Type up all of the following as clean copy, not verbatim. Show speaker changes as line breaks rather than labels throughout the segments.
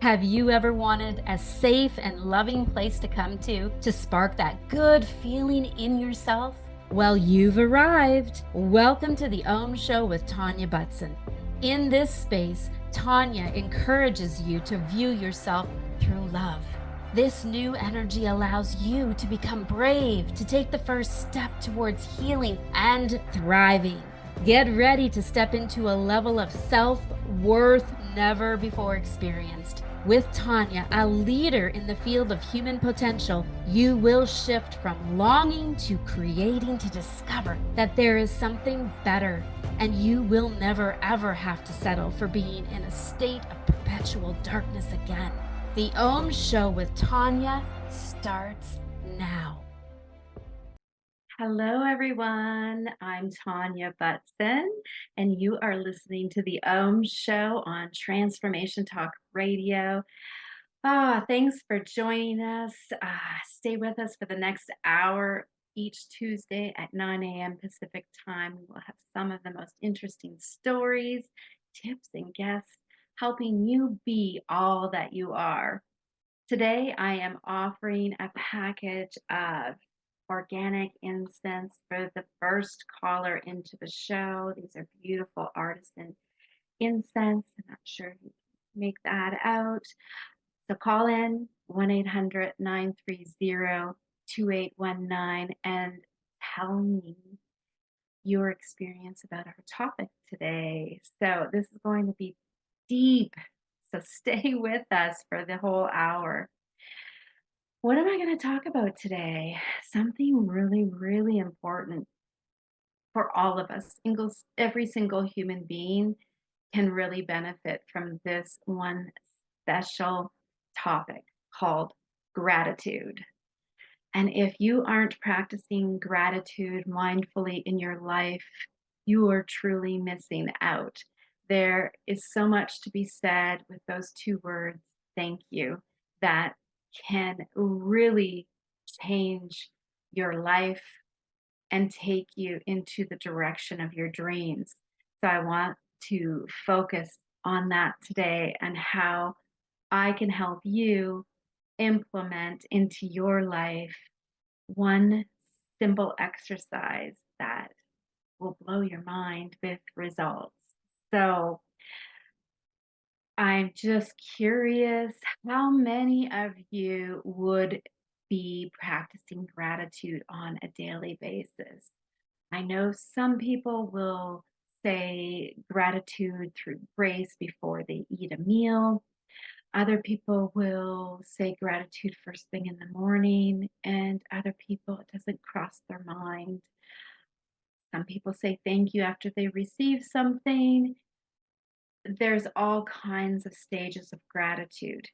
Have you ever wanted a safe and loving place to come to spark that good feeling in yourself? Well, you've arrived. Welcome to the Om Show with Tanya Butson. In this space, Tanya encourages you to view yourself through love. This new energy allows you to become brave, to take the first step towards healing and thriving. Get ready to step into a level of self-worth never before experienced. With Tanya, a leader in the field of human potential, you will shift from longing to creating to discover that there is something better, and you will never ever have to settle for being in a state of perpetual darkness again. The Om Show with Tanya starts now. Hello, everyone. I'm Tanya Butson, and you are listening to the Om Show on Transformation Talk Radio. Thanks for joining us. Stay with us for the next hour each Tuesday at 9 a.m. Pacific time. We will have some of the most interesting stories, tips, and guests helping you be all that you are. Today, I am offering a package of organic incense for the first caller into the show. These are beautiful artisan incense. I'm not sure you can make that out. So call in 1-800-930-2819 and tell me your experience about our topic today. So this is going to be deep. So stay with us for the whole hour. What am I going to talk about today? Something really, really important for all of us. Every single human being can really benefit from this one special topic called gratitude. And if you aren't practicing gratitude mindfully in your life, you are truly missing out. There is so much to be said with those two words, thank you, that can really change your life and take you into the direction of your dreams. So I want to focus on that today and how I can help you implement into your life one simple exercise that will blow your mind with results. So I'm just curious how many of you would be practicing gratitude on a daily basis. I know some people will say gratitude through grace before they eat a meal. Other people will say gratitude first thing in the morning, and other people, it doesn't cross their mind. Some people say thank you after they receive something. There's all kinds of stages of gratitude.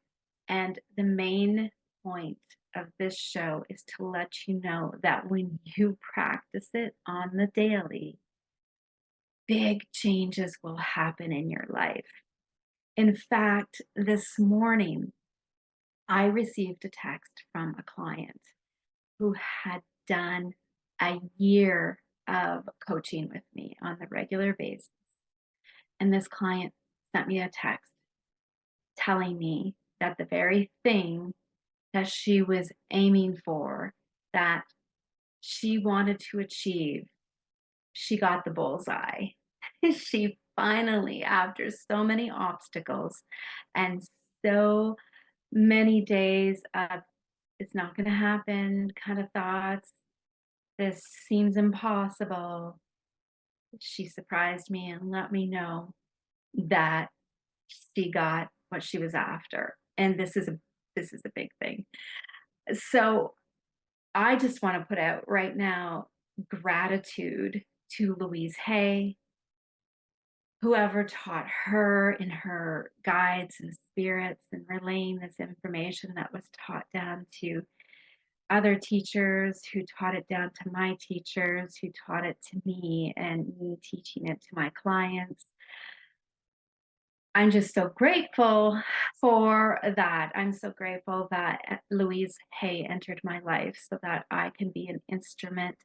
And the main point of this show is to let you know that when you practice it on the daily, big changes will happen in your life. In fact, this morning, I received a text from a client who had done a year of coaching with me on the regular basis. And this client sent me a text telling me that the very thing that she was aiming for, that she wanted to achieve, she got the bullseye. She finally, after so many obstacles and so many days of it's not going to happen kind of thoughts, this seems impossible, she surprised me and let me know that she got what she was after. And this is a big thing. So I just want to put out right now gratitude to Louise Hay, whoever taught her in her guides and spirits and relaying this information that was taught down to other teachers who taught it down to my teachers who taught it to me and me teaching it to my clients. I'm just so grateful for that. I'm so grateful that Louise Hay entered my life so that I can be an instrument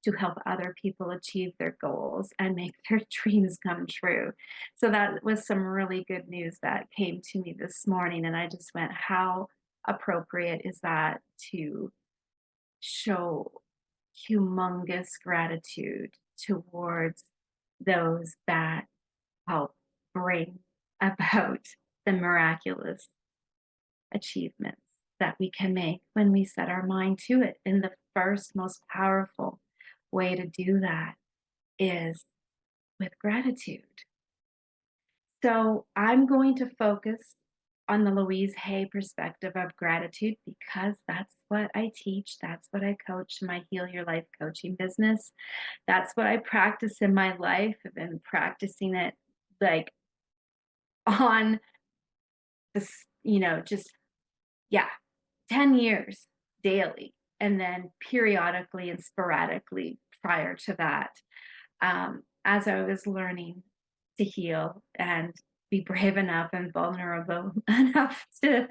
to help other people achieve their goals and make their dreams come true. So that was some really good news that came to me this morning. And I just went, how appropriate is that to show humongous gratitude towards those that help bring about the miraculous achievements that we can make when we set our mind to it. And the first, most powerful way to do that is with gratitude. So I'm going to focus on the Louise Hay perspective of gratitude because that's what I teach. That's what I coach in my Heal Your Life coaching business. That's what I practice in my life. I've been practicing it like on this, just, yeah, 10 years daily. And then periodically and sporadically prior to that, as I was learning to heal and be brave enough and vulnerable enough to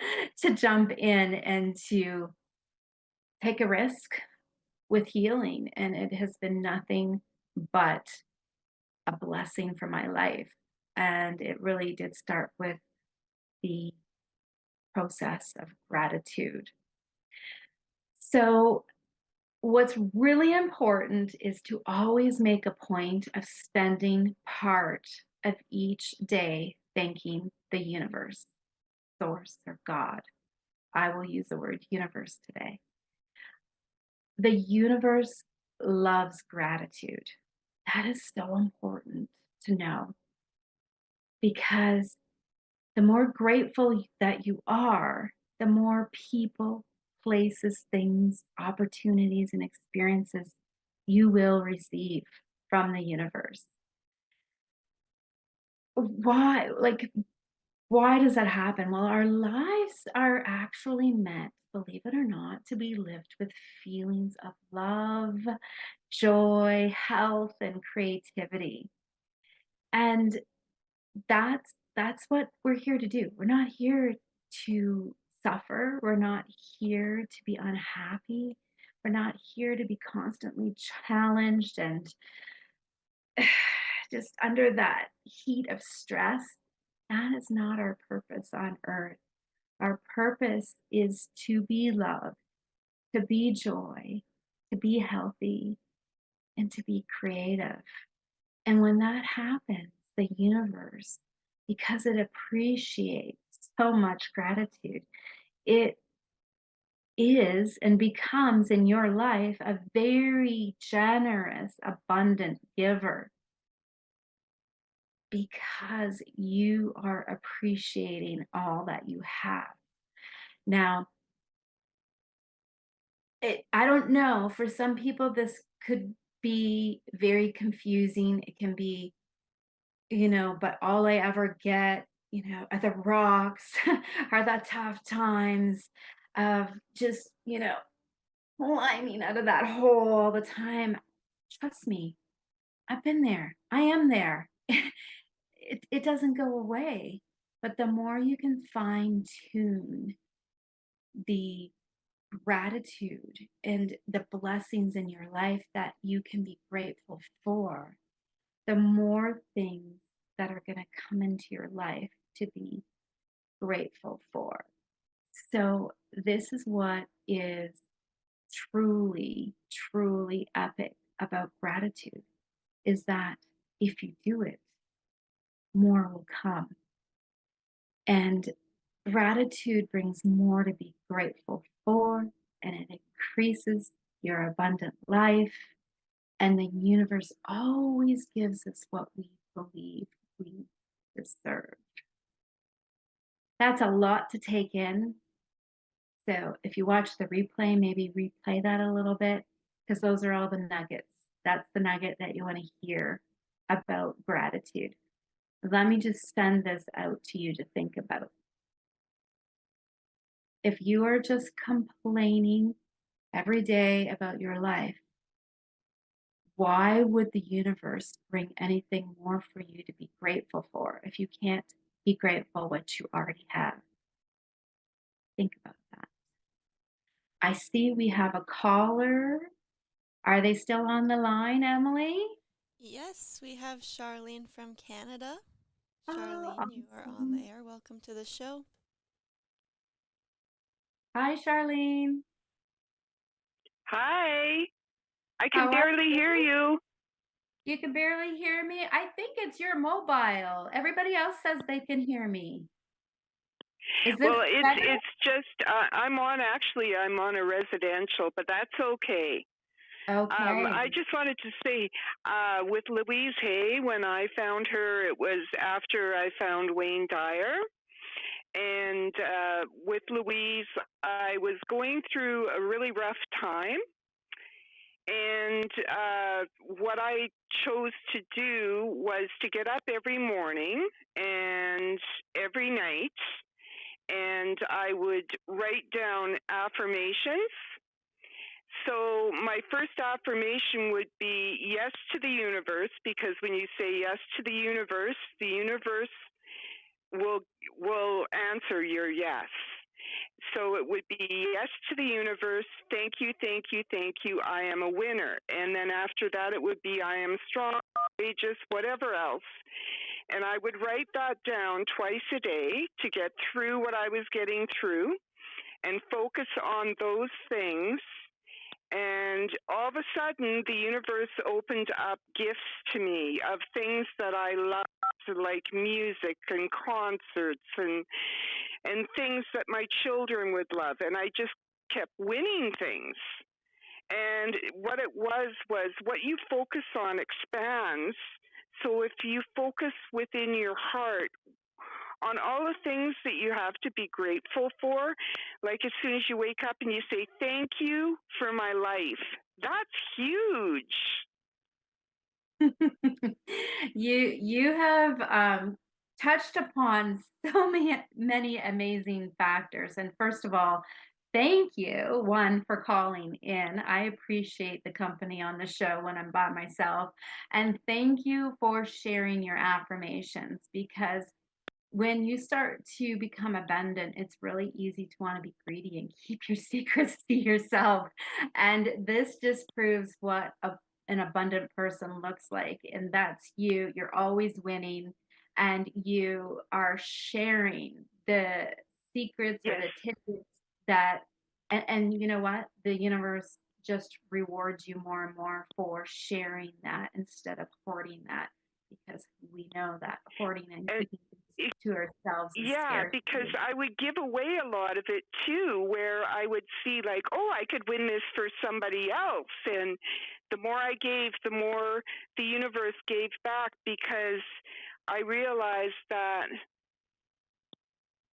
jump in and to take a risk with healing. And it has been nothing but a blessing for my life. And it really did start with the process of gratitude. So, what's really important is to always make a point of spending part of each day thanking the universe, source, or God. I will use the word universe today. The universe loves gratitude. That is so important to know because the more grateful that you are, the more people, places, things, opportunities, and experiences you will receive from the universe. Why? Like, why does that happen? Well, our lives are actually meant, believe it or not, to be lived with feelings of love, joy, health, and creativity. And that's what we're here to do. We're not here to suffer. We're not here to be unhappy. We're not here to be constantly challenged and just under that heat of stress. That is not our purpose on earth. Our purpose is to be love, to be joy, to be healthy, and to be creative. And when that happens, the universe, because it appreciates so much gratitude, it is and becomes in your life a very generous, abundant giver because you are appreciating all that you have. Now, I don't know, for some people, this could be very confusing. It can be, but all I ever get, are the rocks, are the tough times of just, climbing out of that hole all the time. Trust me, I've been there. I am there. It doesn't go away. But the more you can fine tune the gratitude and the blessings in your life that you can be grateful for, the more things that are going to come into your life to be grateful for. So, this is what is truly, truly epic about gratitude is that if you do it, more will come. And gratitude brings more to be grateful for, and it increases your abundant life. And the universe always gives us what we believe we deserve. That's a lot to take in. So if you watch the replay, maybe replay that a little bit because those are all the nuggets. That's the nugget that you want to hear about gratitude. Let me just send this out to you to think about. If you are just complaining every day about your life, why would the universe bring anything more for you to be grateful for if you can't be grateful what you already have? Think about that. I see we have a caller. Are they still on the line, Emily?
Yes, we have Charlene from Canada.
Oh,
Charlene, you are on the
awesome.
air. Welcome to the show.
Hi, Charlene.
Hi, I can
How are
barely hear
you?
you.
You can barely hear me. I think it's your mobile. Everybody else says they can hear me. Is this
Well,
better?
it's just I'm on a residential, but that's okay.
Okay.
I just wanted to say, with Louise Hay, when I found her, it was after I found Wayne Dyer. And with Louise, I was going through a really rough time. And what I chose to do was to get up every morning and every night, and I would write down affirmations. So, my first affirmation would be yes to the universe, because when you say yes to the universe will will answer your yes. So it would be yes to the universe, thank you, thank you, thank you, I am a winner. And then after that, it would be I am strong, courageous, whatever else. And I would write that down twice a day to get through what I was getting through and focus on those things. And all of a sudden, the universe opened up gifts to me of things that I loved, like music and concerts and things that my children would love. And I just kept winning things. And what it was what you focus on expands. So if you focus within your heart on all the things that you have to be grateful for, like as soon as you wake up and you say, thank you for my life, that's huge.
You have touched upon so many amazing factors. And first of all, thank you, one, for calling in. I appreciate the company on the show when I'm by myself. And thank you for sharing your affirmations, because when you start to become abundant, it's really easy to want to be greedy and keep your secrets to yourself. And this just proves what an abundant person looks like. And that's you. You're always winning, and you are sharing the secrets or
Yes.
the tidbits that, and you know what? The universe just rewards you more and more for sharing that instead of hoarding that, because we know that hoarding and
And
keeping things to ourselves is
yeah, because
scarcity.
I would give away a lot of it too, where I would see, like, oh, I could win this for somebody else. And the more I gave, the more the universe gave back, because I realized that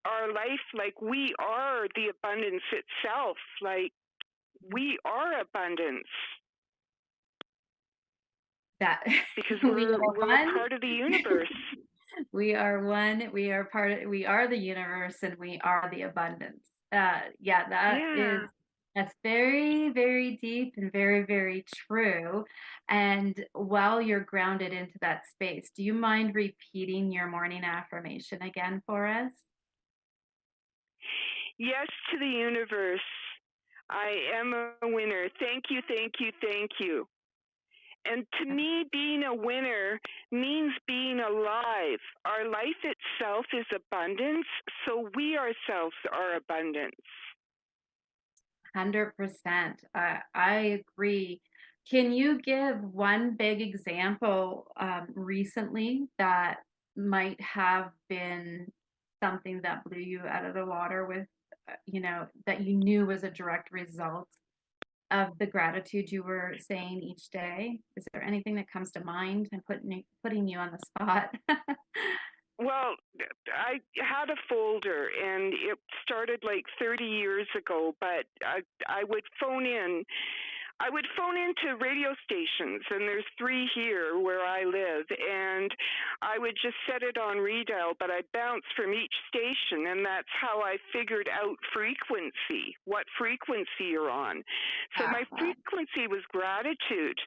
our life, like, we are the abundance itself. Like, we are abundance
That
because
we are
we're a
one.
part of the universe.
We are one. We are part of, we are the universe, and we are the abundance. Yeah,
Yeah.
that's very, very deep and very, very true. And while you're grounded into that space, do you mind repeating your morning affirmation again for us?
Yes to the universe. I am a winner. Thank you, thank you, thank you. And to me, being a winner means being alive. Our life itself is abundance, so we ourselves are abundance.
100%. I agree. Can you give one big example recently that might have been something that blew you out of the water with, that you knew was a direct result of the gratitude you were saying each day? Is there anything that comes to mind? I'm putting you on the spot.
Well, I had a folder, and it started like 30 years ago, but I would phone in. I would phone into radio stations, and there's 3 here where I live, and I would just set it on redial, but I'd bounce from each station, and that's how I figured out frequency, what frequency you're on. So my
Uh-huh.
frequency was gratitude.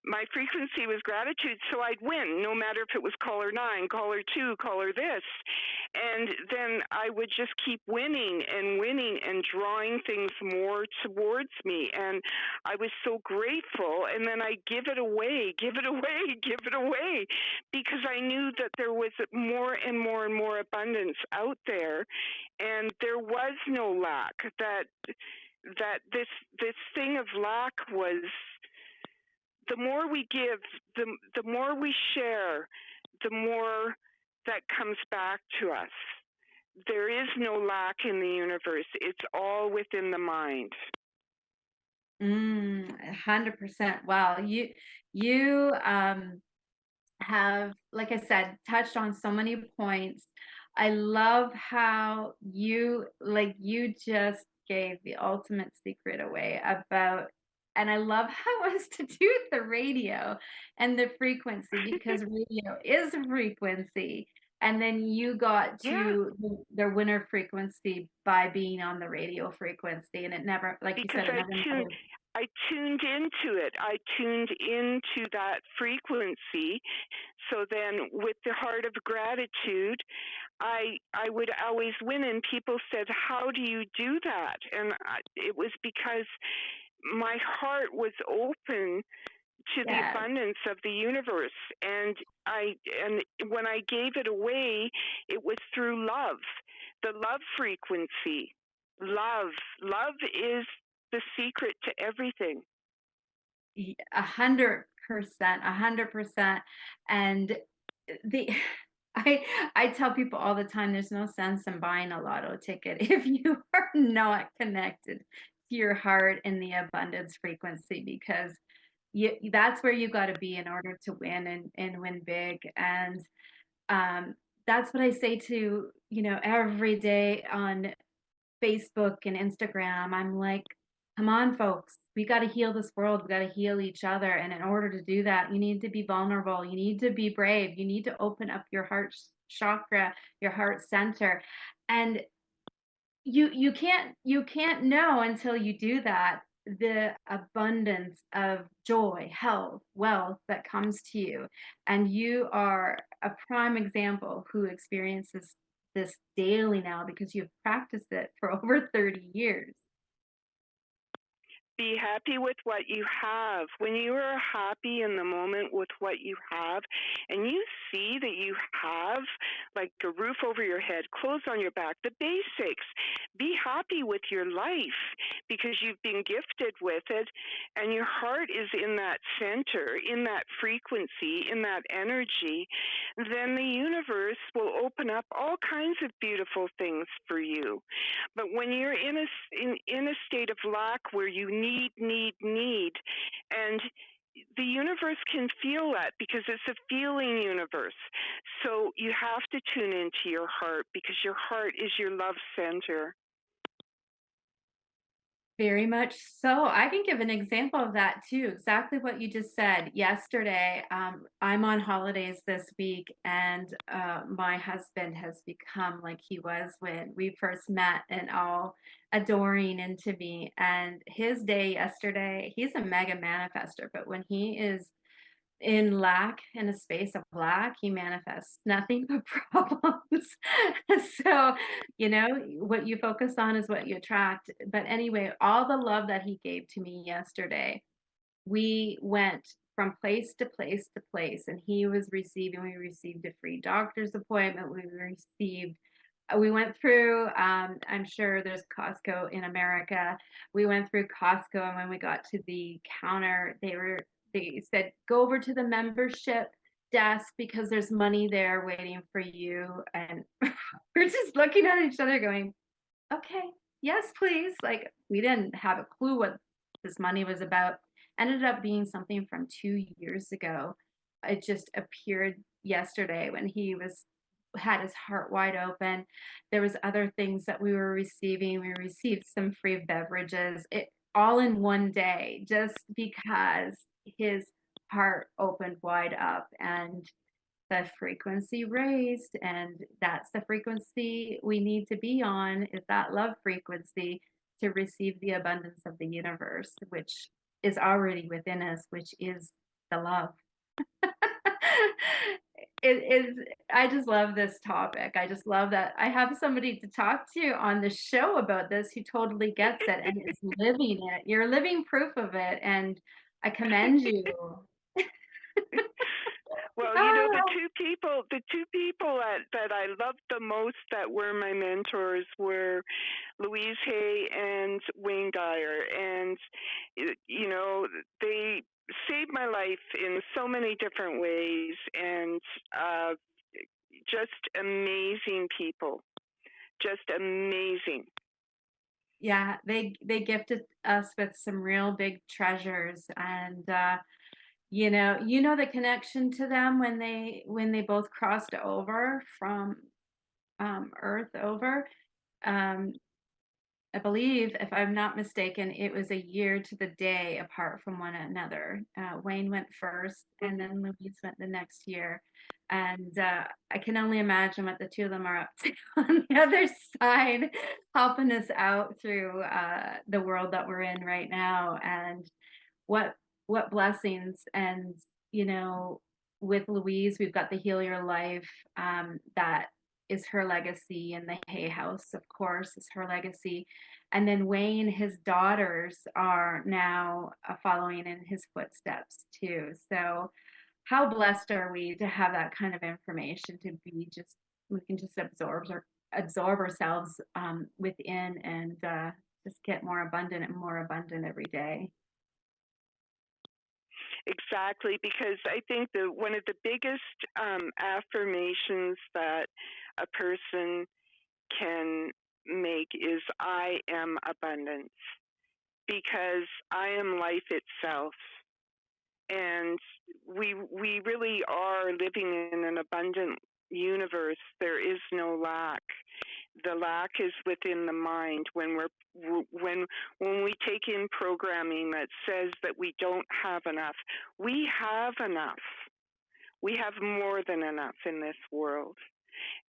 My frequency was gratitude, so I'd win no matter if it was caller 9, caller 2, caller this. and then I would just keep winning and winning and drawing things more towards me. And I was so grateful. And then I give it away, give it away, give it away, because I knew that there was more and more and more abundance out there, and there was no lack. That this thing of lack was, the more we give, the more we share, the more that comes back to us. There is no lack in the universe. It's all within the mind.
100%. Wow. You have, like I said, touched on so many points. I love how you just gave the ultimate secret away about, and I love how it was to do with the radio and the frequency, because radio is a frequency. And then you got
Yeah,
to the winner frequency by being on the radio frequency. And it never, like you
because
said, it never mattered.
I tuned into it. I tuned into that frequency. So then with the heart of gratitude, I would always win, and people said, "How do you do that?" And it was because my heart was open to the
Yes.
abundance of the universe, and when I gave it away, it was through love, the love frequency. Love is the secret to everything.
100%, 100%. And the I tell people all the time, there's no sense in buying a lotto ticket if you are not connected to your heart and the abundance frequency, because that's where you got to be in order to win and win big. And um, that's what I say to, every day on Facebook and Instagram. I'm like, come on, folks. We got to heal this world. We got to heal each other. And in order to do that, you need to be vulnerable. You need to be brave. You need to open up your heart chakra, your heart center. And you can't know until you do that, the abundance of joy, health, wealth that comes to you. And you are a prime example who experiences this daily now, because you've practiced it for over 30 years.
Be happy with what you have. When you are happy in the moment with what you have, and you see that you have like a roof over your head, clothes on your back, the basics, be happy with your life because you've been gifted with it, and your heart is in that center, in that frequency, in that energy. Then the universe will open up all kinds of beautiful things for you. But when you're in a state of lack where you need, and the universe can feel that because it's a feeling universe. So you have to tune into your heart, because your heart is your love center.
Very much so. I can give an example of that too. Exactly what you just said. Yesterday, I'm on holidays this week, and my husband has become like he was when we first met, and all adoring into me. And his day yesterday, he's a mega manifester, but when he is in lack, in a space of lack, he manifests nothing but problems. So, what you focus on is what you attract. But anyway, all the love that he gave to me yesterday, we went from place to place to place, and we received a free doctor's appointment. We went through, I'm sure there's Costco in America. We went through Costco, and when we got to the counter, they said, go over to the membership desk because there's money there waiting for you. And we're just looking at each other going, okay, yes, please. Like, we didn't have a clue what this money was about. Ended up being something from 2 years ago. It just appeared yesterday when he had his heart wide open. There was other things that we were receiving. We received some free beverages, it all in one day, just because his heart opened wide up, and the frequency raised. And that's the frequency we need to be on, is that love frequency, to receive the abundance of the universe, which is already within us, which is the love. it is I just love this topic. I just love that I have somebody to talk to on the show about this who totally gets it and is living it. You're living proof of it, and I commend you.
Well,
Oh,
the two people that I loved the most that were my mentors were Louise Hay and Wayne Dyer, and you know, they saved my life in so many different ways, and uh, just amazing people, just amazing.
yeah, they gifted us with some real big treasures, and you know the connection to them when they both crossed over from Earth over. Um, I believe, if I'm not mistaken, it was a year to the day apart from one another. Wayne went first, and then Louise went the next year. And I can only imagine what the two of them are up to on the other side, helping us out through the world that we're in right now. And what what blessings. And you know with Louise, we've got the Heal Your Life, that is her legacy, and the Hay House, of course, is her legacy. And then Wayne, his daughters are now following in his footsteps too. So how blessed are we to have that kind of information, to be just we can just absorb ourselves within, and just get more abundant and more abundant every day.
Exactly, because I think that one of the biggest affirmations that a person can make is I am abundance, because I am life itself. And we really are living in an abundant universe. There is no lack. The lack is within the mind when when we take in programming that says that we don't have enough. We have enough. We have more than enough in this world,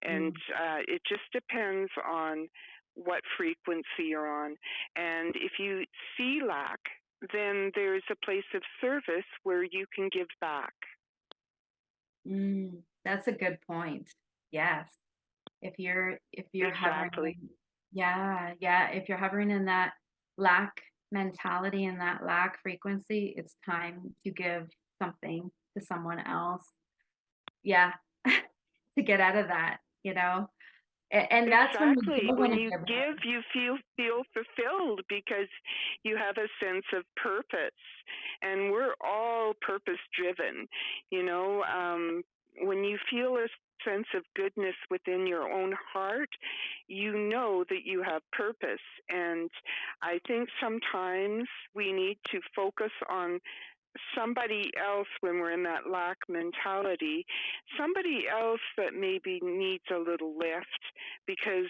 and
Mm.
it just depends on what frequency you're on. And if you see lack, then there's a place of service where you can give back.
That's a good point. Yes. If you're hovering
Exactly.
in, yeah, yeah, if you're hovering in that lack mentality and that lack frequency, it's time to give something to someone else. Yeah. To get out of that, you know? And that's when we
Exactly.
go when
When
a
you
giver.
give, you feel fulfilled because you have a sense of purpose, and we're all purpose driven. You know, when you feel a sense of goodness within your own heart, you know that you have purpose. And I think sometimes we need to focus on somebody else when we're in that lack mentality, somebody else that maybe needs a little lift, because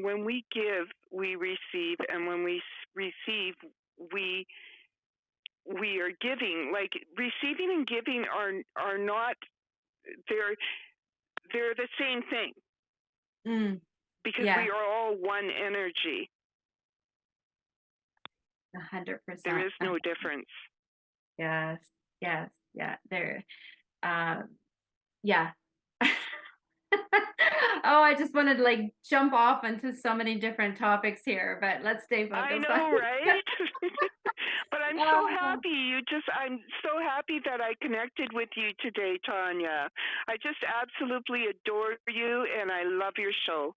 when we give, we receive, and when we receive, we we are giving. Like receiving and giving are not, they're they're the same thing,
Mm,
because
yeah,
we are all one energy. There
100%.
is no difference.
Yes, yes, yeah, there, um, yeah. Oh, I just wanted to, like, jump off into so many different topics here, but let's stay
I
focused on
know, right? But
Oh,
I'm so happy that I connected with you today, Tanya. I just absolutely adore you, and I love your show.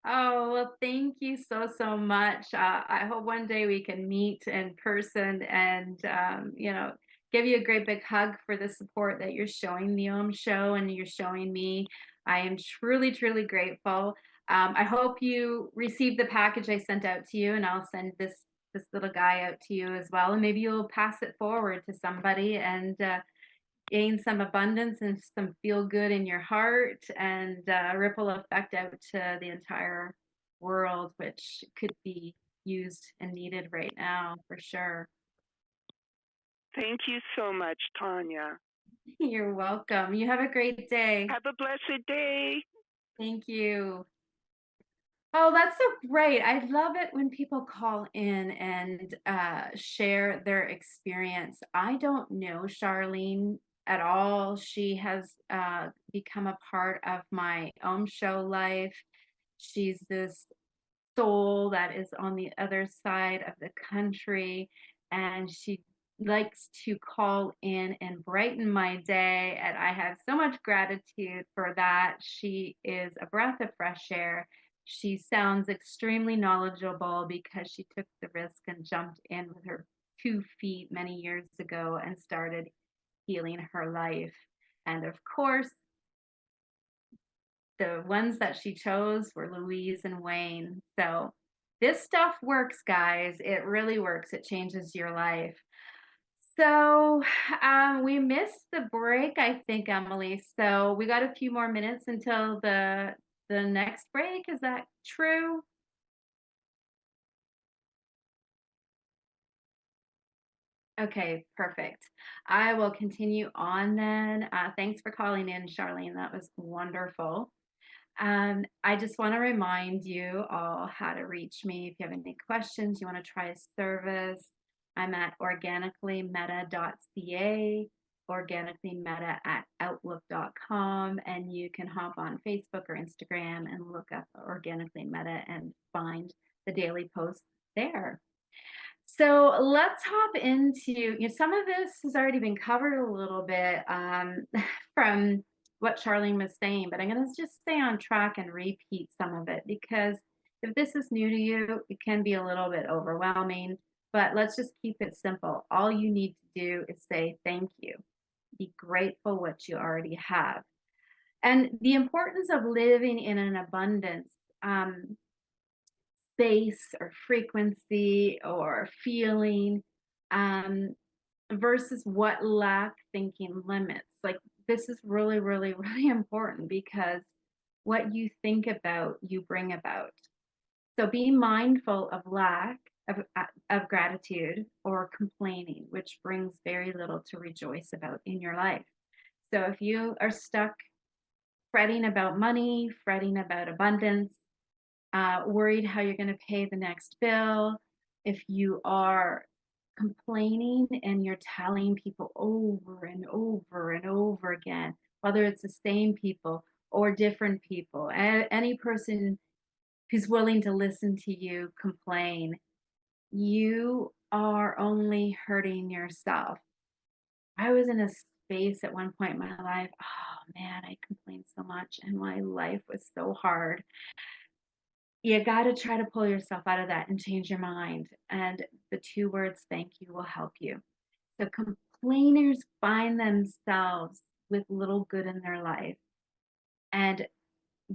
oh, well, thank you so, so much. I hope one day we can meet in person and, give you a great big hug for the support that you're showing the show and you're showing me. I am truly, truly grateful. I hope you received the package I sent out to you, and I'll send this little guy out to you as well, and maybe you'll pass it forward to somebody, and gain some abundance and some feel good in your heart, and ripple effect out to the entire world, which could be used and needed right now for sure.
Thank you so much, Tanya.
You're welcome. You have a great day.
Have a blessed day.
Thank you. Oh, that's so great. I love it when people call in and share their experience. I don't know Charlene at all. She has become a part of my own show life. She's this soul that is on the other side of the country, and she likes to call in and brighten my day, and I have so much gratitude for that. She is a breath of fresh air. She sounds extremely knowledgeable because she took the risk and jumped in with her 2 feet many years ago and started healing her life. And of course, the ones that she chose were Louise and Wayne. So this stuff works, guys. It really works. It changes your life. So we missed the break, I think, Emily. So we got a few more minutes until the next break. Is that true? Okay, perfect. I will continue on then. Thanks for calling in, Charlene. That was wonderful. I just want to remind you all how to reach me. If you have any questions, you want to try a service, I'm at organicallymeta.ca, organicallymeta at outlook.com, and you can hop on Facebook or Instagram and look up Organically Meta and find the daily posts there. So let's hop into, some of this has already been covered a little bit from what Charlene was saying, but I'm going to just stay on track and repeat some of it because if this is new to you, it can be a little bit overwhelming, but let's just keep it simple. All you need to do is say thank you. Be grateful what you already have. And the importance of living in an abundance. Space or frequency or feeling um, versus what lack thinking limits. Like this is really, really, really important because what you think about, you bring about. So be mindful of lack of gratitude or complaining, which brings very little to rejoice about in your life. So if you are stuck fretting about money, fretting about abundance, worried how you're going to pay the next bill, if you are complaining and you're telling people over and over and over again, whether it's the same people or different people, any person who's willing to listen to you complain, you are only hurting yourself. I was in a space at one point in my life, oh man, I complained so much and my life was so hard. You got to try to pull yourself out of that and change your mind. And the 2 words, thank you, will help you. So complainers find themselves with little good in their life and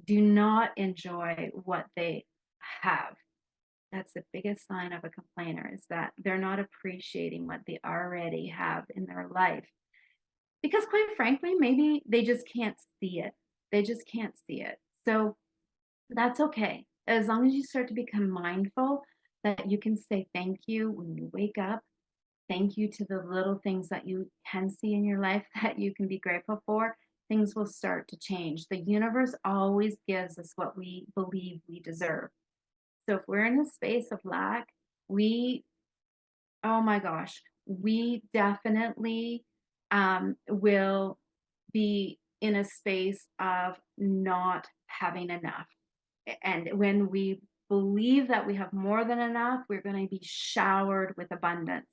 do not enjoy what they have. That's the biggest sign of a complainer is that they're not appreciating what they already have in their life. Because quite frankly, maybe they just can't see it. They just can't see it. So that's okay. As long as you start to become mindful that you can say thank you when you wake up, thank you to the little things that you can see in your life that you can be grateful for, things will start to change. The universe always gives us what we believe we deserve. So if we're in a space of lack, we, oh my gosh, we definitely will be in a space of not having enough. And when we believe that we have more than enough, we're going to be showered with abundance.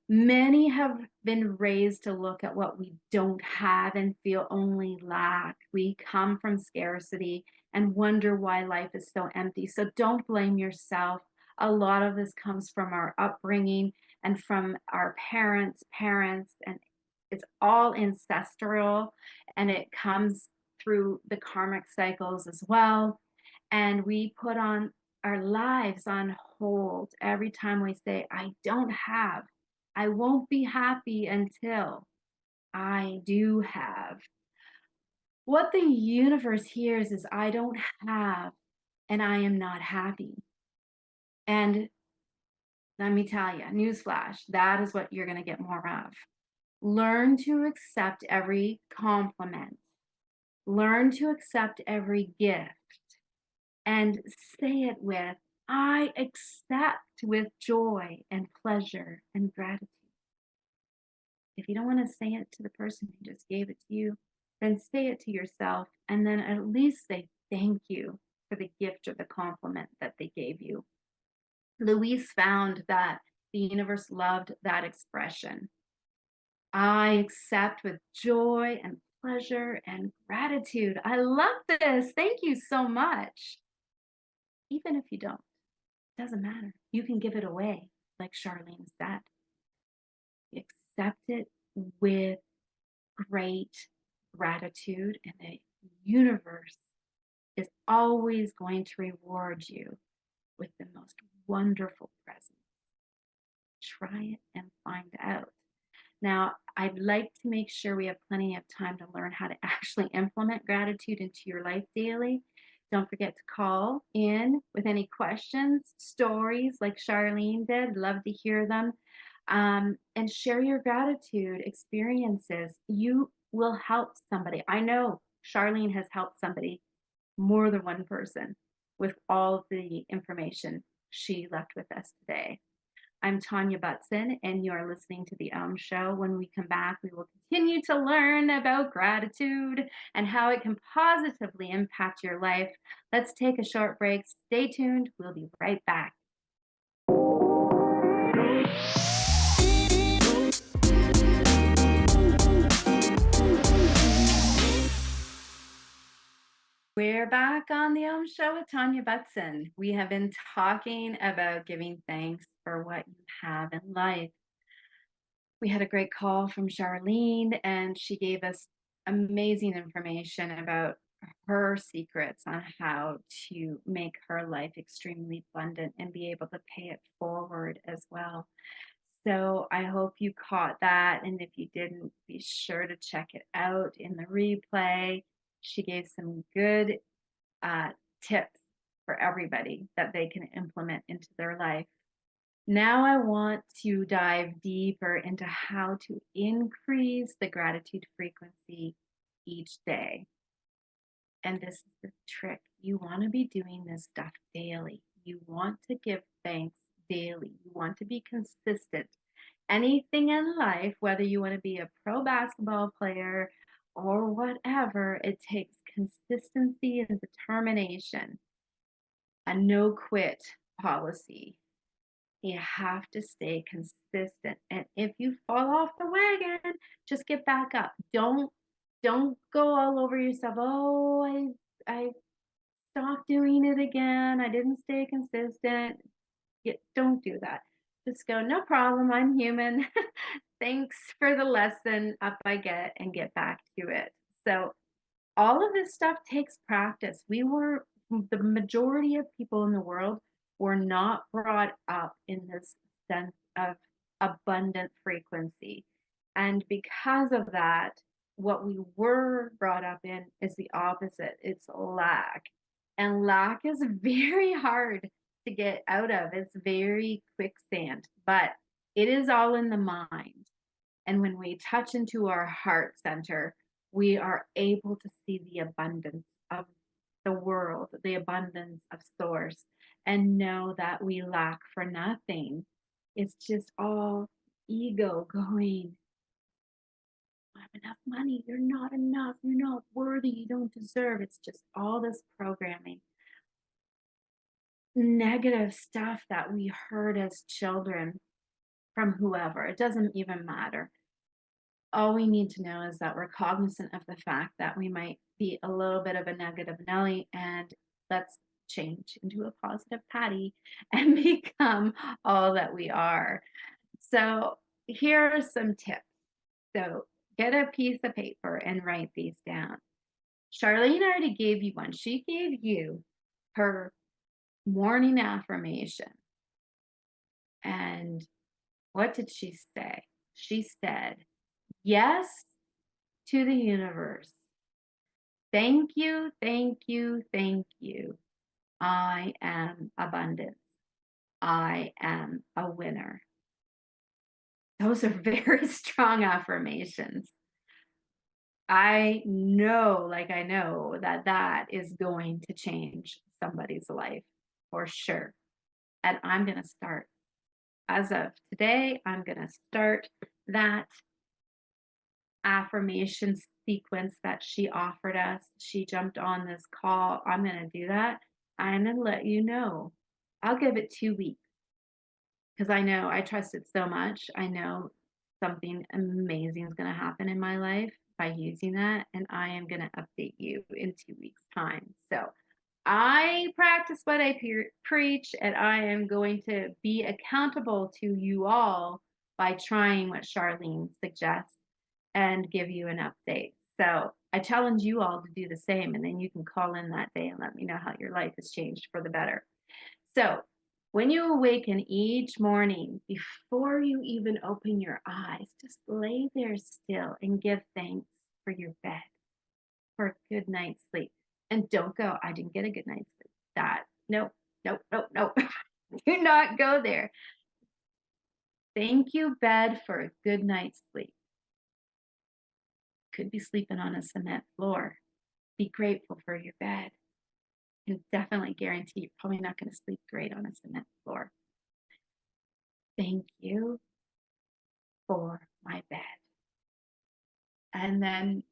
Many have been raised to look at what we don't have and feel only lack. We come from scarcity and wonder why life is so empty. So don't blame yourself. A lot of this comes from our upbringing and from our parents, and it's all ancestral and it comes through the karmic cycles as well. And we put on our lives on hold every time we say, I don't have. I won't be happy until I do have. What the universe hears is, I don't have, and I am not happy. And let me tell you, newsflash, that is what you're going to get more of. Learn to accept every compliment, learn to accept every gift, and say it with, I accept with joy and pleasure and gratitude. If you don't want to say it to the person who just gave it to you, then say it to yourself and then at least say thank you for the gift or the compliment that they gave you. Louise found that the universe loved that expression. I accept with joy and pleasure and gratitude. I love this. Thank you so much. Even if you don't, doesn't matter. You can give it away, like Charlene said. Accept it with great gratitude, and the universe is always going to reward you with the most wonderful present. Try it and find out. Now, I'd like to make sure we have plenty of time to learn how to actually implement gratitude into your life daily. Don't forget to call in with any questions, stories like Charlene did. Love to hear them. And share your gratitude experiences. You will help somebody. I know Charlene has helped somebody, more than one person, with all the information she left with us today. I'm Tanya Butson, and you're listening to The Show. When we come back, we will continue to learn about gratitude and how it can positively impact your life. Let's take a short break. Stay tuned. We'll be right back. We're back on the Show with Tanya Butson. We have been talking about giving thanks for what you have in life. We had a great call from Charlene, and she gave us amazing information about her secrets on how to make her life extremely abundant and be able to pay it forward as well. So I hope you caught that. And if you didn't, be sure to check it out in the replay. She gave some good tips for everybody that they can implement into their life. Now I want to dive deeper into how to increase the gratitude frequency each day. And this is the trick. You want to be doing this stuff daily. You want to give thanks daily. You want to be consistent. Anything in life, whether you want to be a pro basketball player or whatever, it takes consistency and determination, a no quit policy. You have to stay consistent. And if you fall off the wagon, just get back up. Don't go all over yourself. Oh, I stopped doing it again. I didn't stay consistent. Don't do that. Just go, no problem. I'm human. Thanks for the lesson. Up I get back to it. So all of this stuff takes practice. The majority of people in the world were not brought up in this sense of abundant frequency. And because of that, what we were brought up in is the opposite. It's lack. And lack is very hard to get out of. It's very quicksand, but it is all in the mind. And when we touch into our heart center, we are able to see the abundance of the world, the abundance of source, and know that we lack for nothing. It's just all ego going, I have enough money, you're not enough, you're not worthy, you don't deserve. It's just all this programming, negative stuff that we heard as children from whoever. It doesn't even matter. All we need to know is that we're cognizant of the fact that we might be a little bit of a negative Nelly, and let's change into a positive Patty and become all that we are. So here are some tips. So get a piece of paper and write these down. Charlene already gave you one. She gave you her morning affirmation. And what did she say? She said, yes to the universe. Thank you, thank you, thank you. I am abundance. I am a winner. Those are very strong affirmations. I know, like I know, that that is going to change somebody's life for sure. And I'm going to start. As of today, I'm going to start that affirmation sequence that she offered us. She jumped on this call. I'm going to do that. I'm going to let you know. I'll give it 2 weeks because I know I trust it so much. I know something amazing is going to happen in my life by using that. And I am going to update you in 2 weeks' time. So I practice what I preach, and I am going to be accountable to you all by trying what Charlene suggests and give you an update. So I challenge you all to do the same, and then you can call in that day and let me know how your life has changed for the better. So when you awaken each morning, before you even open your eyes, just lay there still and give thanks for your bed, for a good night's sleep. And don't go, I didn't get a good night's sleep. That, nope, nope, nope, nope. Do not go there. Thank you, bed, for a good night's sleep. Could be sleeping on a cement floor. Be grateful for your bed. And definitely guarantee you're probably not going to sleep great on a cement floor. Thank you for my bed. And then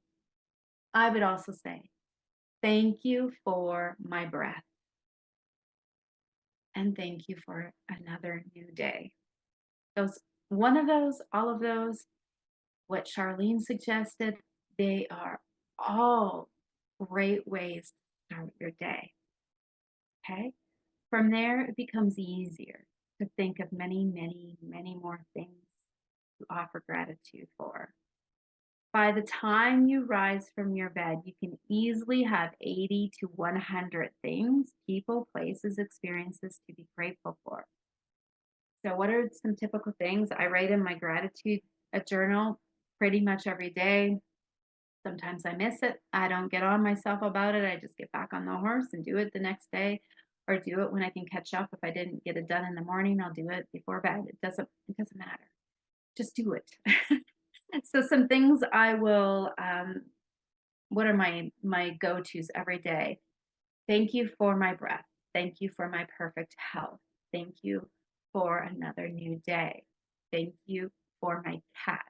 I would also say, thank you for my breath. And thank you for another new day. Those, one of those, all of those, what Charlene suggested, they are all great ways to start your day. Okay. From there, it becomes easier to think of many, many, many more things to offer gratitude for. By the time you rise from your bed, you can easily have 80 to 100 things, people, places, experiences to be grateful for. So, what are some typical things I write in my gratitude journal pretty much every day? Sometimes I miss it. I don't get on myself about it. I just get back on the horse and do it the next day, or do it when I can catch up. If I didn't get it done in the morning, I'll do it before bed. It doesn't matter. Just do it. So some things I will what are my go-tos every day? Thank you for my breath. Thank you for my perfect health. Thank you for another new day. Thank you for my cats.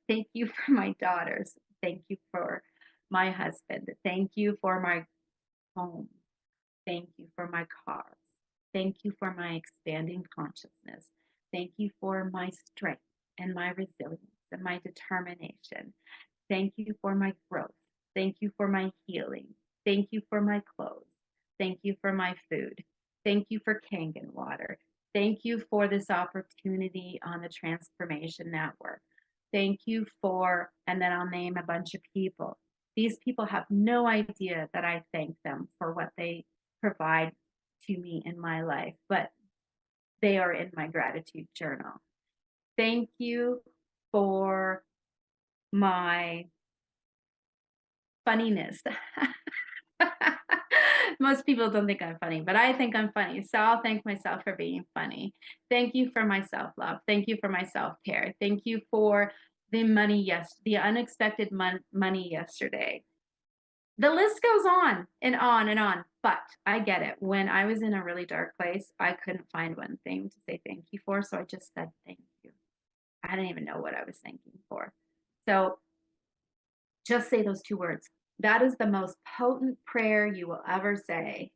Thank you for my daughters. Thank you for my husband. Thank you for my home. Thank you for my cars. Thank you for my expanding consciousness. Thank you for my strength and my resilience and my determination. Thank you for my growth. Thank you for my healing. Thank you for my clothes. Thank you for my food. Thank you for Kangen water. Thank you for this opportunity on the Transformation Network. Thank you for, and then I'll name a bunch of people. These people have no idea that I thank them for what they provide to me in my life, but they are in my gratitude journal. Thank you for my funniness. Most people don't think I'm funny, but I think I'm funny. So I'll thank myself for being funny. Thank you for my self-love. Thank you for my self-care. Thank you for the money, the unexpected money yesterday. The list goes on and on and on, but I get it. When I was in a really dark place, I couldn't find one thing to say thank you for, so I just said thank you. I didn't even know what I was thanking for. So just say those two words. That is the most potent prayer you will ever say.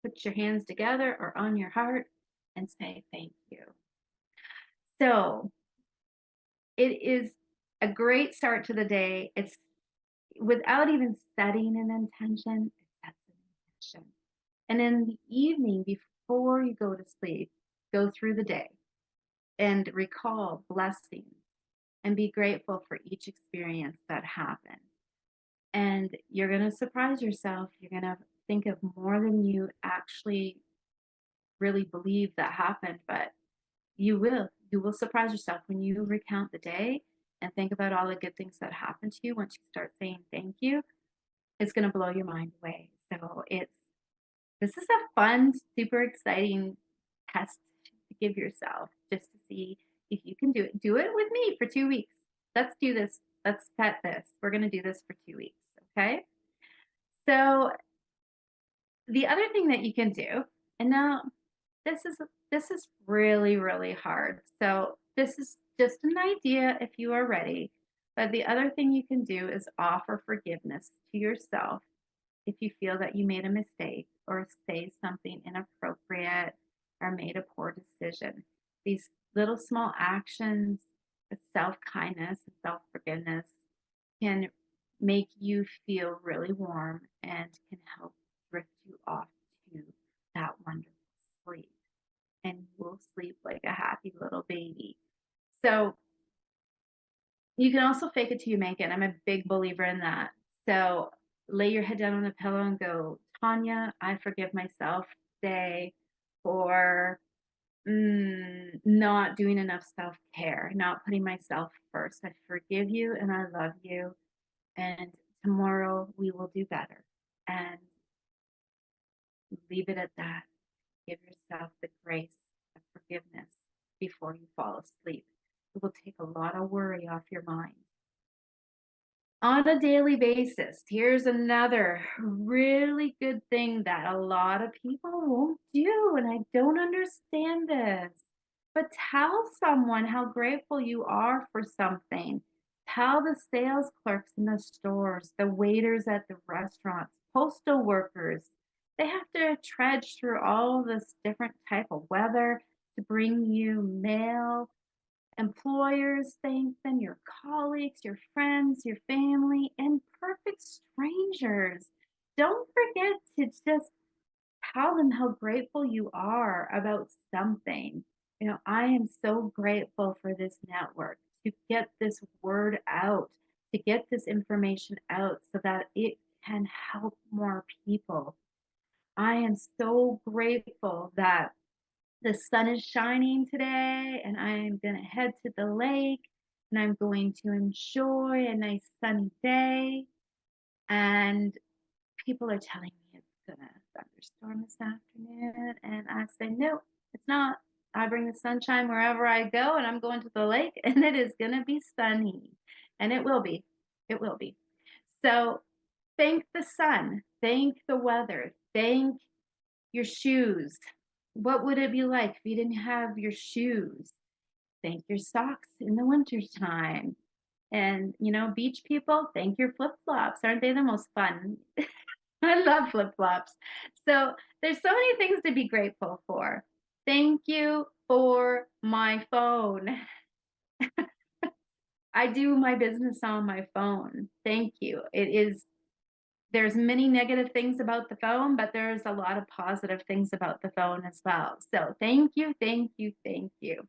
Put your hands together or on your heart and say thank you. So it is a great start to the day. It's without even setting an intention, it sets an intention. And in the evening, before you go to sleep, go through the day and recall blessings and be grateful for each experience that happened. And you're going to surprise yourself. You're going to think of more than you actually really believe that happened, but you will. You will surprise yourself when you recount the day and think about all the good things that happened to you. Once you start saying thank you, it's going to blow your mind away. So this is a fun, super exciting test to give yourself just to see if you can do it. Do it with me for 2 weeks. Let's do this. Let's set this. We're going to do this for 2 weeks. Okay. So the other thing that you can do, and now this is really, really hard. So this is just an idea if you are ready. But the other thing you can do is offer forgiveness to yourself if you feel that you made a mistake or say something inappropriate or made a poor decision. These little small actions of self kindness and self forgiveness can make you feel really warm and can help drift you off to that wonderful sleep. And you will sleep like a happy little baby. So you can also fake it till you make it. I'm a big believer in that. So lay your head down on the pillow and go, Tanya, I forgive myself today for not doing enough self care, not putting myself first. I forgive you and I love you. And tomorrow we will do better. And leave it at that. Give yourself the grace of forgiveness before you fall asleep. It will take a lot of worry off your mind. On a daily basis, here's another really good thing that a lot of people won't do, and I don't understand this. But tell someone how grateful you are for something. Tell the sales clerks in the stores, the waiters at the restaurants, postal workers. They have to trudge through all this different type of weather to bring you mail. Employers thank them, your colleagues, your friends, your family, and perfect strangers. Don't forget to just tell them how grateful you are about something. I am so grateful for this network to get this word out, to get this information out so that it can help more people. I am so grateful that the sun is shining today, and I'm going to head to the lake and I'm going to enjoy a nice sunny day. And people are telling me it's going to thunderstorm this afternoon. And I say, no, it's not. I bring the sunshine wherever I go, and I'm going to the lake, and it is going to be sunny. And it will be. It will be. So thank the sun, thank the weather, thank your shoes. What would it be like if you didn't have your shoes? Thank your socks in the wintertime. And, beach people, thank your flip flops. Aren't they the most fun? I love flip flops. So there's so many things to be grateful for. Thank you for my phone. I do my business on my phone. Thank you. There's many negative things about the phone, but there's a lot of positive things about the phone as well. So thank you, thank you, thank you.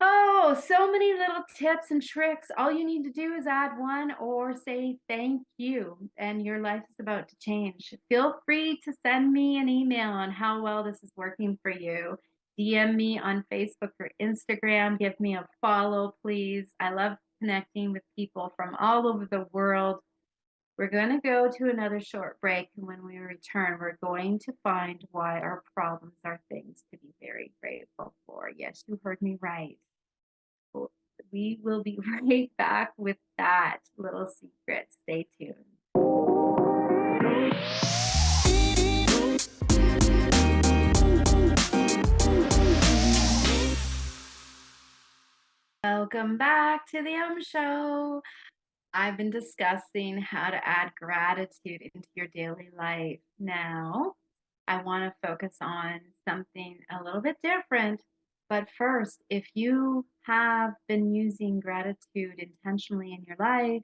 Oh, so many little tips and tricks. All you need to do is add one or say thank you, and your life is about to change. Feel free to send me an email on how well this is working for you. DM me on Facebook or Instagram. Give me a follow, please. I love connecting with people from all over the world. We're going to go to another short break, and when we return, we're going to find why our problems are things to be very grateful for. Yes, you heard me right. We will be right back with that little secret. Stay tuned. Welcome back to the Show. I've been discussing how to add gratitude into your daily life. Now, I want to focus on something a little bit different. But first, if you have been using gratitude intentionally in your life,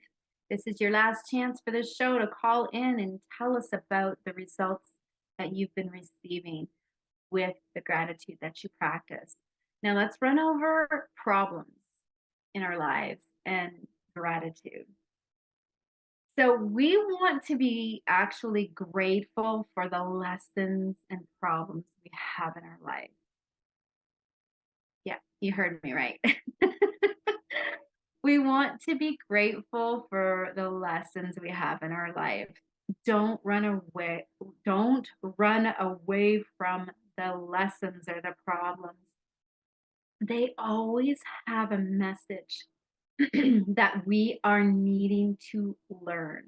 this is your last chance for this show to call in and tell us about the results that you've been receiving with the gratitude that you practice. Now, let's run over problems in our lives and gratitude. So we want to be actually grateful for the lessons and problems we have in our life. Yeah, you heard me right. We want to be grateful for the lessons we have in our life. Don't run away. Don't run away from the lessons or the problems. They always have a message that we are needing to learn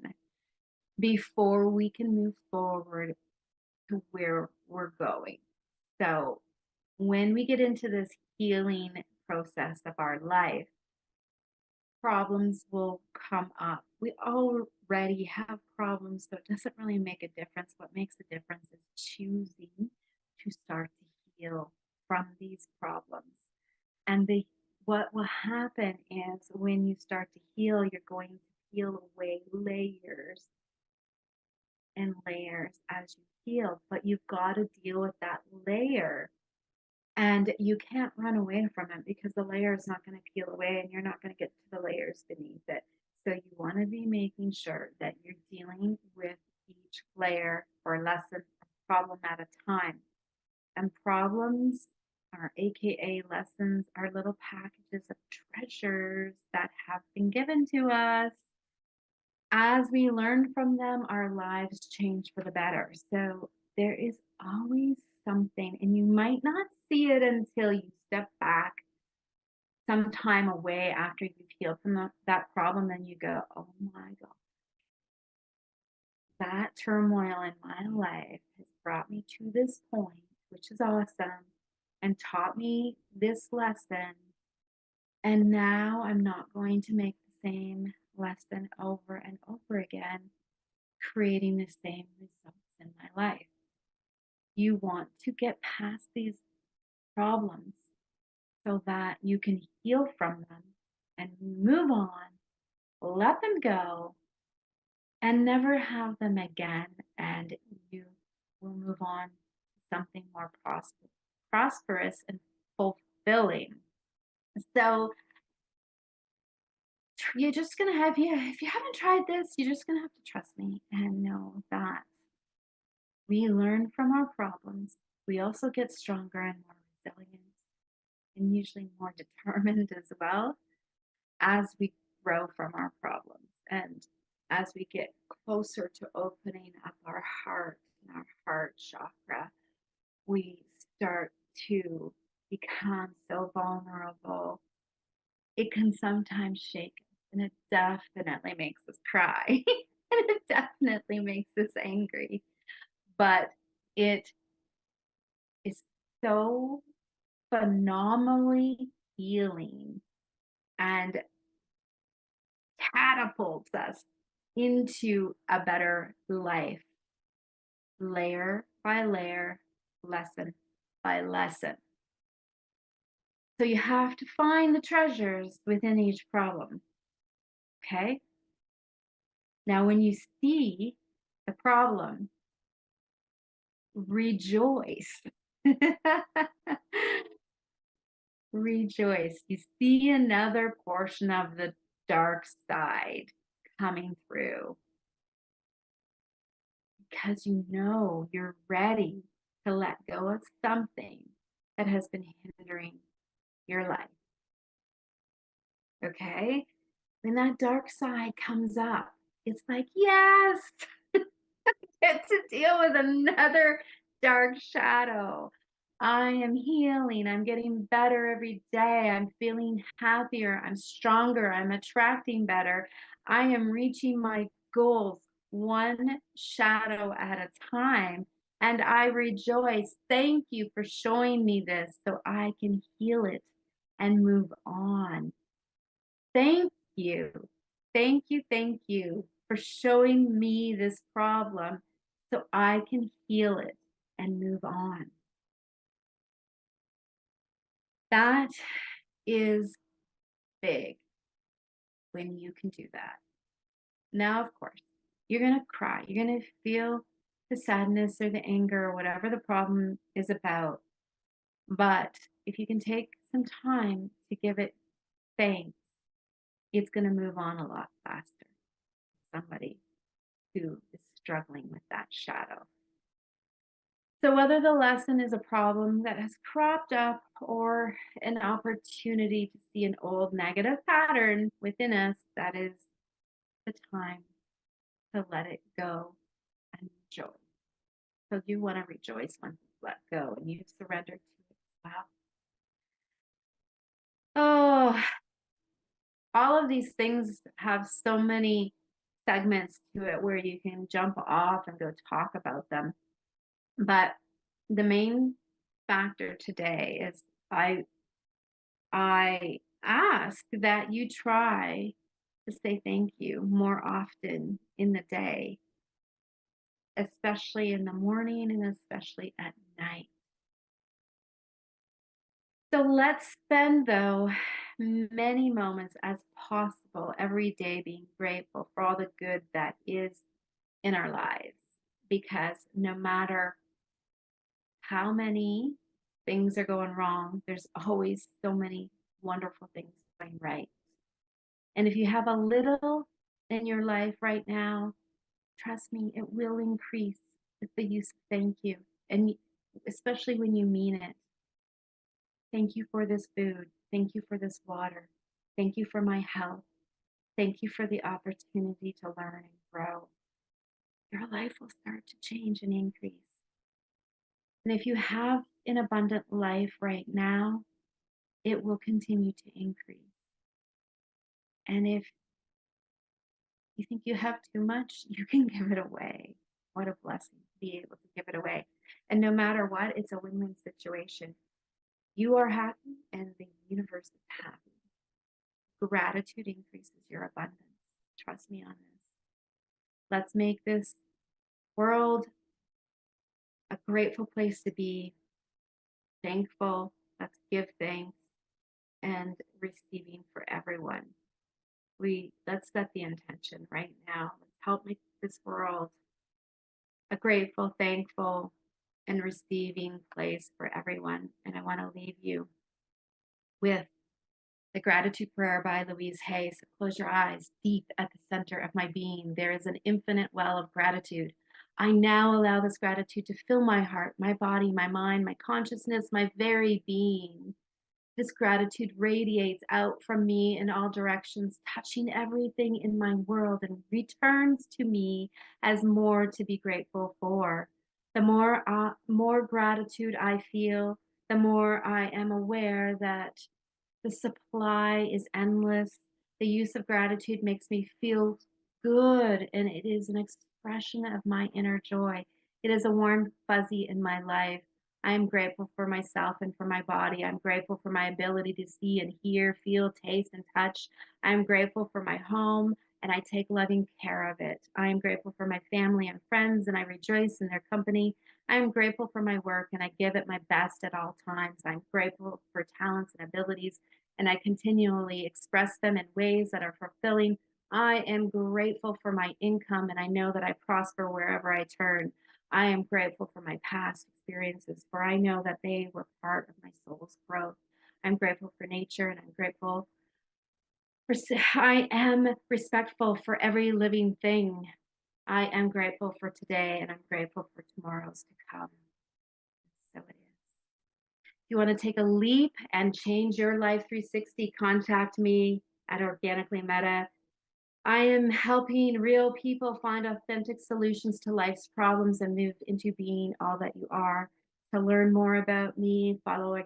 before we can move forward to where we're going. So, when we get into this healing process of our life, problems will come up. We already have problems, so it doesn't really make a difference. What makes a difference is choosing to start to heal from these problems. And what will happen is when you start to heal, you're going to peel away layers and layers as you heal, but you've got to deal with that layer. And you can't run away from it because the layer is not going to peel away and you're not going to get to the layers beneath it. So you want to be making sure that you're dealing with each layer or lesson or problem at a time. And problems, or AKA lessons, are little packages of treasures that have been given to us. As we learn from them, our lives change for the better. So there is always something, and you might not see it until you step back some time away after you've healed from that problem. Then you go, oh my God, that turmoil in my life has brought me to this point, which is awesome, and taught me this lesson. And now I'm not going to make the same lesson over and over again, creating the same results in my life. You want to get past these problems so that you can heal from them and move on, let them go, and never have them again. And you will move on to something more prosperous and fulfilling. So you're just gonna have you if you haven't tried this, you're just gonna have to trust me and know that we learn from our problems. We also get stronger and more resilient and usually more determined as well as we grow from our problems and as we get closer to opening up our heart and our heart chakra, we start to become so vulnerable. It can sometimes shake us, and it definitely makes us cry, and it definitely makes us angry. But it is so phenomenally healing and catapults us into a better life, layer by layer, lesson by lesson. So you have to find the treasures within each problem. Okay? Now, when you see the problem, rejoice. Rejoice. You see another portion of the dark side coming through because you know you're ready to let go of something that has been hindering your life. Okay? When that dark side comes up, it's like, yes, get to deal with another dark shadow. I am healing. I'm getting better every day. I'm feeling happier. I'm stronger. I'm attracting better. I am reaching my goals one shadow at a time. And I rejoice. Thank you for showing me this so I can heal it and move on. Thank you. Thank you. Thank you for showing me this problem so I can heal it and move on. That is big when you can do that. Now, of course, you're going to cry. You're going to feel the sadness or the anger or whatever the problem is about. But if you can take some time to give it thanks, it's going to move on a lot faster. Somebody who is struggling with that shadow. So, whether the lesson is a problem that has cropped up or an opportunity to see an old negative pattern within us, that is the time to let it go and rejoice. So, you want to rejoice once it's let go and you've surrendered to it as well. Oh, all of these things have so many segments to it where you can jump off and go talk about them. But the main factor today is I ask that you try to say thank you more often in the day, especially in the morning and especially at night. So let's spend, though, many moments as possible every day being grateful for all the good that is in our lives. Because no matter how many things are going wrong, there's always so many wonderful things going right. And if you have a little in your life right now, trust me, it will increase with the use of thank you. And especially when you mean it. Thank you for this food. Thank you for this water. Thank you for my health. Thank you for the opportunity to learn and grow. Your life will start to change and increase. And if you have an abundant life right now, it will continue to increase. And if you think you have too much, you can give it away. What a blessing to be able to give it away. And no matter what, it's a win win situation. You are happy, and the universe is happy. Gratitude increases your abundance. Trust me on this. Let's make this world a grateful place to be, thankful. Let's give thanks and receiving for everyone. Let's set the intention right now. Let's help make this world a grateful, thankful, and receiving place for everyone. And I want to leave you with the gratitude prayer by Louise Hay. So close your eyes. Deep at the center of my being, there is an infinite well of gratitude. I now allow this gratitude to fill my heart, my body, my mind, my consciousness, my very being. This gratitude radiates out from me in all directions, touching everything in my world, and returns to me as more to be grateful for. The more gratitude I feel, the more I am aware that the supply is endless. The use of gratitude makes me feel good, and it is an expression of my inner joy. It is a warm fuzzy in my life. I am grateful for myself and for my body. I'm grateful for my ability to see and hear, feel, taste, and touch. I'm grateful for my home, and I take loving care of it. I am grateful for my family and friends, and I rejoice in their company. I am grateful for my work, and I give it my best at all times. I'm grateful for talents and abilities, and I continually express them in ways that are fulfilling. I am grateful for my income, and I know that I prosper wherever I turn. I am grateful for my past experiences, for I know that they were part of my soul's growth. I'm grateful for nature, and I'm grateful for, I am respectful for every living thing. I am grateful for today, and I'm grateful for tomorrows to come. So it is. If you want to take a leap and change your life 360, contact me at Organically Meta. I am helping real people find authentic solutions to life's problems and move into being all that you are. To learn more about me, follow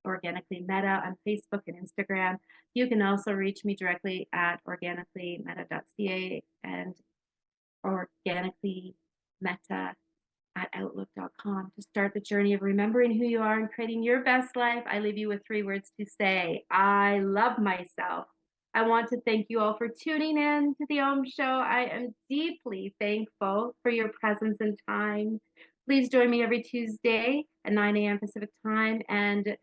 Organically Meta on Facebook and Instagram. You can also reach me directly at organicallymeta.ca and organicallymeta at outlook.com. To start the journey of remembering who you are and creating your best life, I leave you with 3 words to say. I love myself. I want to thank you all for tuning in to the Om Show. I am deeply thankful for your presence and time. Please join me every Tuesday at 9 a.m. Pacific time and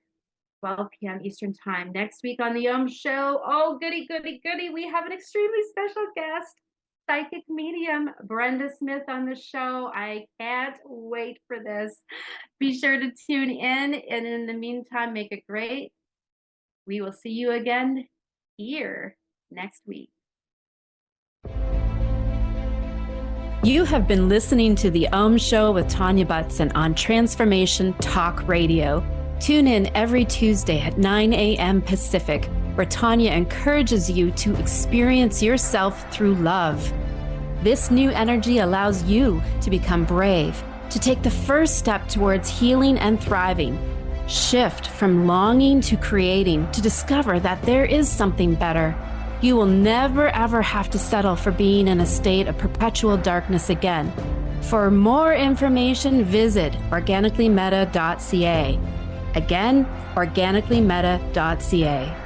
12 p.m. Eastern time. Next week on the Om Show, oh, goody, goody, goody, we have an extremely special guest, psychic medium Brenda Smith on the show. I can't wait for this. Be sure to tune in, and in the meantime, make it great. We will see you again here next week.
You have been listening to The Om Show with Tanya Butson on Transformation Talk Radio. Tune in every Tuesday at 9 a.m. Pacific, where Tanya encourages you to experience yourself through love. This new energy allows you to become brave, to take the first step towards healing and thriving. Shift from longing to creating, to discover that there is something better. You will never ever have to settle for being in a state of perpetual darkness again. For more information, visit organicallymeta.ca. Again, organicallymeta.ca.